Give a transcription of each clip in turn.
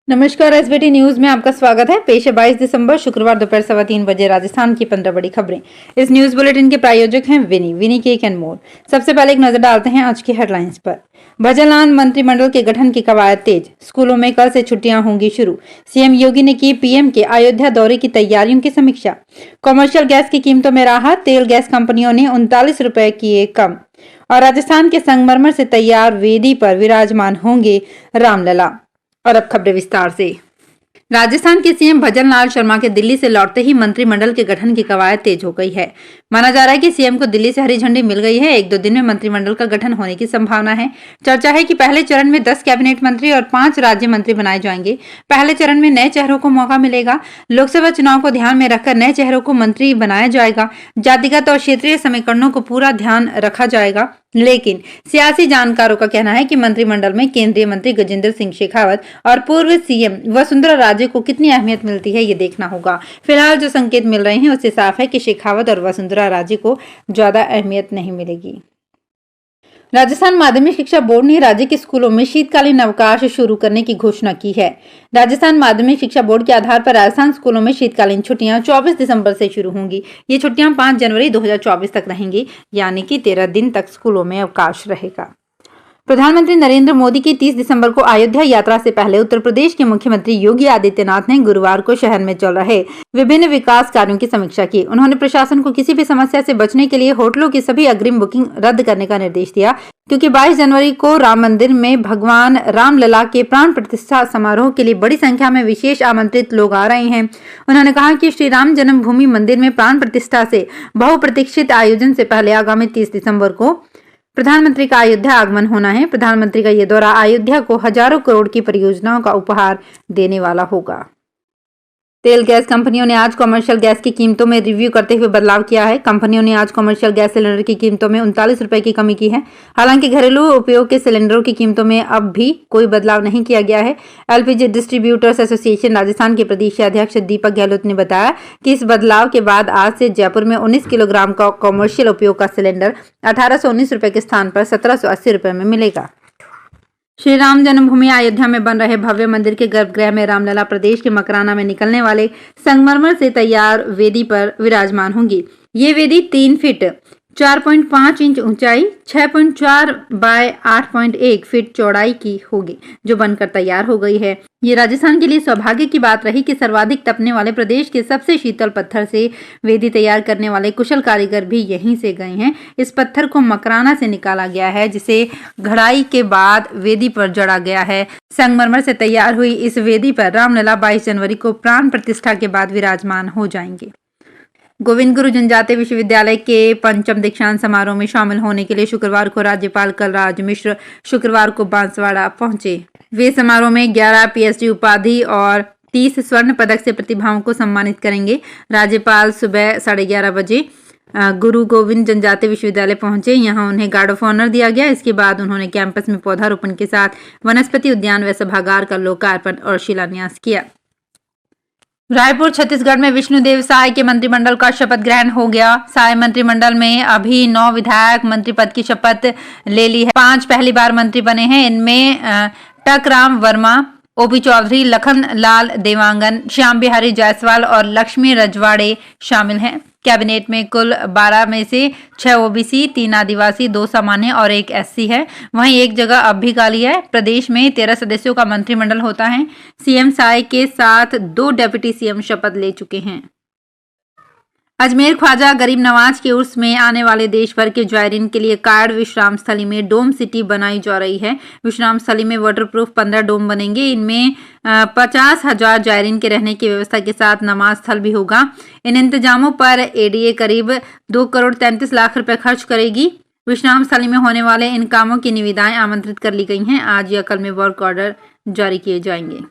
नमस्कार, SBT news में आपका स्वागत है। पेश है 22 दिसंबर शुक्रवार दोपहर 3:15 बजे राजस्थान की 15 बड़ी खबरें। इस न्यूज बुलेटिन के प्रायोजक हैं विनी केक एंड मोर। सबसे पहले एक नजर डालते हैं आज की हेडलाइंस पर। भजनलाल मंत्रिमंडल के गठन की कवायद तेज, स्कूलों में कल से छुट्टियां होंगी शुरू। सीएम योगी ने की पीएम के अयोध्या दौरे की तैयारियों की समीक्षा। कॉमर्शियल गैस की कीमतों में राहत, तेल गैस कंपनियों ने 39 रुपए किए कम। और राजस्थान के संगमरमर से तैयार वेदी पर विराजमान होंगे रामलला। और अब खबरें विस्तार से। राजस्थान के सीएम भजनलाल शर्मा के दिल्ली से लौटते ही मंत्रिमंडल के गठन की कवायद तेज हो गई है। माना जा रहा है कि सीएम को दिल्ली से हरी झंडी मिल गई है। 1-2 दिन में मंत्रिमंडल का गठन होने की संभावना है। चर्चा है कि पहले चरण में 10 कैबिनेट मंत्री और 5 राज्य मंत्री बनाए जाएंगे। पहले चरण में नए चेहरों को मौका मिलेगा। लोकसभा चुनाव को ध्यान में रखकर नए चेहरों को मंत्री बनाया जाएगा। जातिगत और क्षेत्रीय समीकरणों को पूरा ध्यान रखा जाएगा। लेकिन सियासी जानकारों का कहना है कि मंत्रिमंडल में केंद्रीय मंत्री गजेंद्र सिंह शेखावत और पूर्व सीएम वसुंधरा राजे को कितनी अहमियत मिलती है, ये देखना होगा। फिलहाल जो संकेत मिल रहे हैं उससे साफ है कि शेखावत और वसुंधरा राजे को ज्यादा अहमियत नहीं मिलेगी। राजस्थान माध्यमिक शिक्षा बोर्ड ने राज्य के स्कूलों में शीतकालीन अवकाश शुरू करने की घोषणा की है। राजस्थान माध्यमिक शिक्षा बोर्ड के आधार पर राजस्थान स्कूलों में शीतकालीन छुट्टियां 24 दिसंबर से शुरू होंगी। ये छुट्टियां 5 जनवरी 2024 तक रहेंगी, यानी कि 13 दिन तक स्कूलों में अवकाश रहेगा। प्रधानमंत्री नरेंद्र मोदी की 30 दिसंबर को अयोध्या यात्रा से पहले उत्तर प्रदेश के मुख्यमंत्री योगी आदित्यनाथ ने गुरुवार को शहर में चल रहे विभिन्न विकास कार्यों की समीक्षा की। उन्होंने प्रशासन को किसी भी समस्या से बचने के लिए होटलों की सभी अग्रिम बुकिंग रद्द करने का निर्देश दिया, क्योंकि 22 जनवरी को राम मंदिर में भगवान रामलला के प्राण प्रतिष्ठा समारोह के लिए बड़ी संख्या में विशेष आमंत्रित लोग आ रहे हैं। उन्होंने कहा कि श्री राम जन्मभूमि मंदिर में प्राण प्रतिष्ठा से बहुप्रतीक्षित आयोजन से पहले आगामी 30 दिसंबर को प्रधानमंत्री का अयोध्या आगमन होना है। प्रधानमंत्री का ये दौरा अयोध्या को हजारों करोड़ की परियोजनाओं का उपहार देने वाला होगा। तेल गैस कंपनियों ने आज कमर्शियल गैस की कीमतों में रिव्यू करते हुए बदलाव किया है। कंपनियों ने आज कमर्शियल गैस सिलेंडर की कीमतों में 39 रुपए की कमी की है। हालांकि घरेलू उपयोग के सिलेंडरों की कीमतों में अब भी कोई बदलाव नहीं किया गया है। एलपीजी डिस्ट्रीब्यूटर्स एसोसिएशन राजस्थान के प्रदेश अध्यक्ष दीपक गहलोत ने बताया कि इस बदलाव के बाद आज से जयपुर में 19 किलोग्राम का कमर्शियल उपयोग का सिलेंडर 1819 रुपए के स्थान पर 1780 रुपए में मिलेगा। श्री राम जन्मभूमि अयोध्या में बन रहे भव्य मंदिर के गर्भगृह में रामलला प्रदेश के मकराना में निकलने वाले संगमरमर से तैयार वेदी पर विराजमान होंगी। ये वेदी 3 फीट 4.5 इंच ऊंचाई, 6.4 बाय 8.1 फीट चौड़ाई की होगी, जो बनकर तैयार हो गई है। ये राजस्थान के लिए सौभाग्य की बात रही कि सर्वाधिक तपने वाले प्रदेश के सबसे शीतल पत्थर से वेदी तैयार करने वाले कुशल कारीगर भी यहीं से गए हैं। इस पत्थर को मकराना से निकाला गया है, जिसे घड़ाई के बाद वेदी पर जड़ा गया है। संगमरमर से तैयार हुई इस वेदी पर रामलला 22 जनवरी को प्राण प्रतिष्ठा के बाद विराजमान हो जाएंगे। गोविंद गुरु जनजातीय विश्वविद्यालय के 5म दीक्षांत समारोह में शामिल होने के लिए शुक्रवार को राज्यपाल कलराज मिश्र शुक्रवार को बांसवाड़ा पहुंचे। वे समारोह में 11 पीएचडी उपाधि और 30 स्वर्ण पदक से प्रतिभाओं को सम्मानित करेंगे। राज्यपाल सुबह 11:30 बजे गुरु गोविंद जनजातीय विश्वविद्यालय पहुंचे। यहां उन्हें गार्ड ऑफ ऑनर दिया गया। इसके बाद उन्होंने कैंपस में पौधारोपण के साथ वनस्पति उद्यान व सभागार का लोकार्पण और शिलान्यास किया। रायपुर छत्तीसगढ़ में विष्णुदेव साय के मंत्रिमंडल का शपथ ग्रहण हो गया। साय मंत्रिमंडल में अभी 9 विधायक मंत्री पद की शपथ ले ली है। 5 पहली बार मंत्री बने हैं। इनमें टकराम वर्मा, ओपी चौधरी, लखन लाल देवांगन, श्याम बिहारी जायसवाल और लक्ष्मी रजवाड़े शामिल हैं। कैबिनेट में कुल 12 में से 6 ओबीसी, 3 आदिवासी, 2 सामान्य और 1 एससी है। वहीं एक जगह अब भी खाली है। प्रदेश में 13 सदस्यों का मंत्रिमंडल होता है। सीएम साय के साथ 2 डिप्टी सीएम शपथ ले चुके हैं। अजमेर ख्वाजा गरीब नवाज के उर्स में आने वाले देश भर के जायरीन के लिए कायड़ विश्राम स्थली में डोम सिटी बनाई जा रही है। विश्राम स्थली में वाटरप्रूफ 15 डोम बनेंगे। इनमें 50,000 जायरीन के रहने की व्यवस्था के साथ नमाज स्थल भी होगा। इन इंतजामों पर एडीए करीब 2 करोड़ 33 लाख रुपए खर्च करेगी। विश्राम स्थली में होने वाले इन कामों की निविदाएं आमंत्रित कर ली गई हैं। आज या कल में वर्क ऑर्डर जारी किए जाएंगे।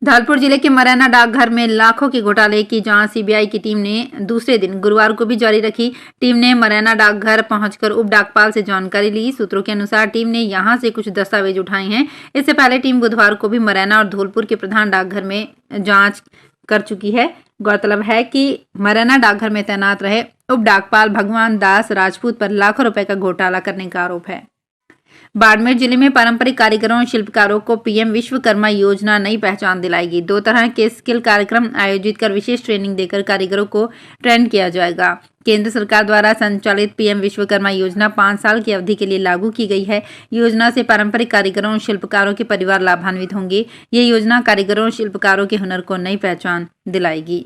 धौलपुर जिले के मरैना डाकघर में लाखों के घोटाले की जांच सीबीआई की टीम ने दूसरे दिन गुरुवार को भी जारी रखी। टीम ने मरैना डाकघर पहुंचकर उप डाकपाल से जानकारी ली। सूत्रों के अनुसार टीम ने यहां से कुछ दस्तावेज उठाए हैं। इससे पहले टीम बुधवार को भी मरैना और धौलपुर के प्रधान डाकघर में जांच कर चुकी है। गौरतलब है कि मरैना डाकघर में तैनात रहे उप डाकपाल भगवान दास राजपूत पर लाखों रुपए का घोटाला करने का आरोप है। बाड़मेर जिले में पारंपरिक कारीगरों और शिल्पकारों को पीएम विश्वकर्मा योजना नई पहचान दिलाएगी। 2 तरह के स्किल कार्यक्रम आयोजित कर विशेष ट्रेनिंग देकर कारीगरों को ट्रेन किया जाएगा। केंद्र सरकार द्वारा संचालित पीएम विश्वकर्मा योजना 5 साल की अवधि के लिए लागू की गई है। योजना से पारंपरिक कारीगरों और शिल्पकारों के परिवार लाभान्वित होंगे। ये योजना कारीगरों और शिल्पकारों के हुनर को नई पहचान दिलाएगी।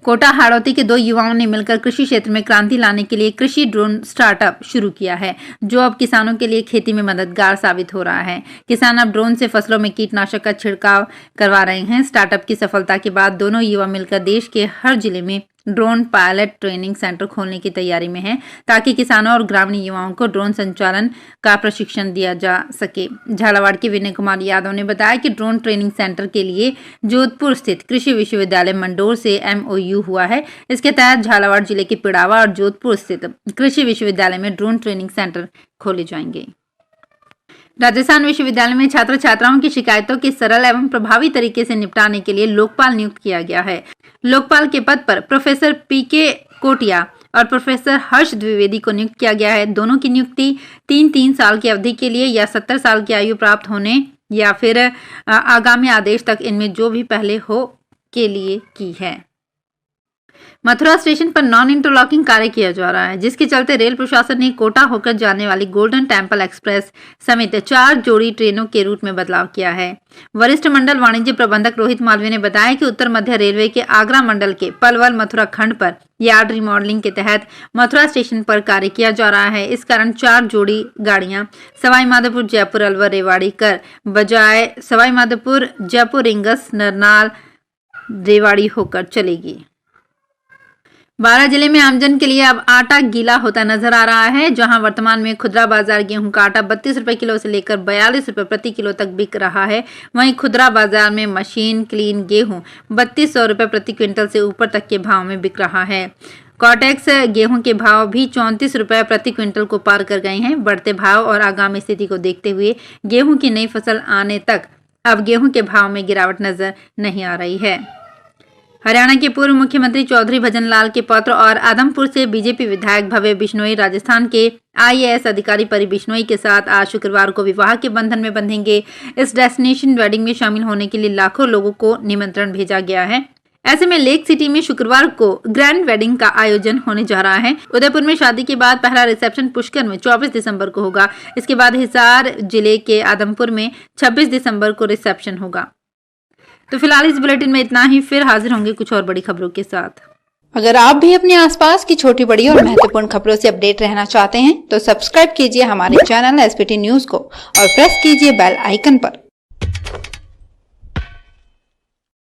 कोटा हाड़ौती के 2 युवाओं ने मिलकर कृषि क्षेत्र में क्रांति लाने के लिए कृषि ड्रोन स्टार्टअप शुरू किया है, जो अब किसानों के लिए खेती में मददगार साबित हो रहा है। किसान अब ड्रोन से फसलों में कीटनाशक का छिड़काव करवा रहे हैं। स्टार्टअप की सफलता के बाद दोनों युवा मिलकर देश के हर जिले में ड्रोन पायलट ट्रेनिंग सेंटर खोलने की तैयारी में हैं, ताकि किसानों और ग्रामीण युवाओं को ड्रोन संचालन का प्रशिक्षण दिया जा सके। झालावाड़ के विनय कुमार यादव ने बताया कि ड्रोन ट्रेनिंग सेंटर के लिए जोधपुर स्थित कृषि विश्वविद्यालय मंडोर से एमओयू हुआ है। इसके तहत झालावाड़ जिले के पिड़ावा और जोधपुर स्थित कृषि विश्वविद्यालय में ड्रोन ट्रेनिंग सेंटर खोले जाएंगे। राजस्थान विश्वविद्यालय में छात्र छात्राओं की शिकायतों के सरल एवं प्रभावी तरीके से निपटाने के लिए लोकपाल नियुक्त किया गया है। लोकपाल के पद पर प्रोफेसर पीके कोटिया और प्रोफेसर हर्ष द्विवेदी को नियुक्त किया गया है। दोनों की नियुक्ति 3 साल की अवधि के लिए या 70 साल की आयु प्राप्त होने या फिर आगामी आदेश तक इनमें जो भी पहले हो के लिए की है। मथुरा स्टेशन पर नॉन इंटरलॉकिंग कार्य किया जा रहा है, जिसके चलते रेल प्रशासन ने कोटा होकर जाने वाली गोल्डन टेम्पल एक्सप्रेस समेत 4 जोड़ी ट्रेनों के रूट में बदलाव किया है। वरिष्ठ मंडल वाणिज्य प्रबंधक रोहित मालवीय ने बताया कि उत्तर मध्य रेलवे के आगरा मंडल के पलवल मथुरा खंड पर यार्ड रिमॉडलिंग के तहत मथुरा स्टेशन पर कार्य किया जा रहा है। इस कारण 4 जोड़ी गाड़ियां सवाईमाधोपुर जयपुर अलवर रेवाड़ी कर बजाय सवाईमाधोपुर जयपुर रिंगस नरनाल रेवाड़ी होकर चलेगी। बारां जिले में आमजन के लिए अब आटा गीला होता नजर आ रहा है, जहां वर्तमान में खुदरा बाजार गेहूं का आटा 32 रुपए किलो से लेकर 42 रुपए प्रति किलो तक बिक रहा है। वहीं खुदरा बाजार में मशीन क्लीन गेहूं 3200 रुपए प्रति क्विंटल से ऊपर तक के भाव में बिक रहा है। कॉटेक्स गेहूं के भाव भी 34 रुपए प्रति क्विंटल को पार कर गए हैं। बढ़ते भाव और आगामी स्थिति को देखते हुए गेहूं की नई फसल आने तक अब गेहूं के भाव में गिरावट नजर नहीं आ रही है। हरियाणा के पूर्व मुख्यमंत्री चौधरी भजनलाल के पौत्र और आदमपुर से बीजेपी विधायक भव्य बिश्नोई राजस्थान के आईएएस अधिकारी परी बिश्नोई के साथ आज शुक्रवार को विवाह के बंधन में बंधेंगे। इस डेस्टिनेशन वेडिंग में शामिल होने के लिए लाखों लोगों को निमंत्रण भेजा गया है। ऐसे में लेक सिटी में शुक्रवार को ग्रैंड वेडिंग का आयोजन होने जा रहा है। उदयपुर में शादी के बाद पहला रिसेप्शन पुष्कर में 24 दिसंबर को होगा। इसके बाद हिसार जिले के आदमपुर में 26 दिसंबर को रिसेप्शन होगा। तो फिलहाल इस बुलेटिन में इतना ही, फिर हाजिर होंगे कुछ और बड़ी खबरों के साथ। अगर आप भी अपने आसपास की छोटी बड़ी और महत्वपूर्ण खबरों से अपडेट रहना चाहते हैं तो सब्सक्राइब कीजिए हमारे चैनल एसपीटी न्यूज को और प्रेस कीजिए बेल आइकन पर।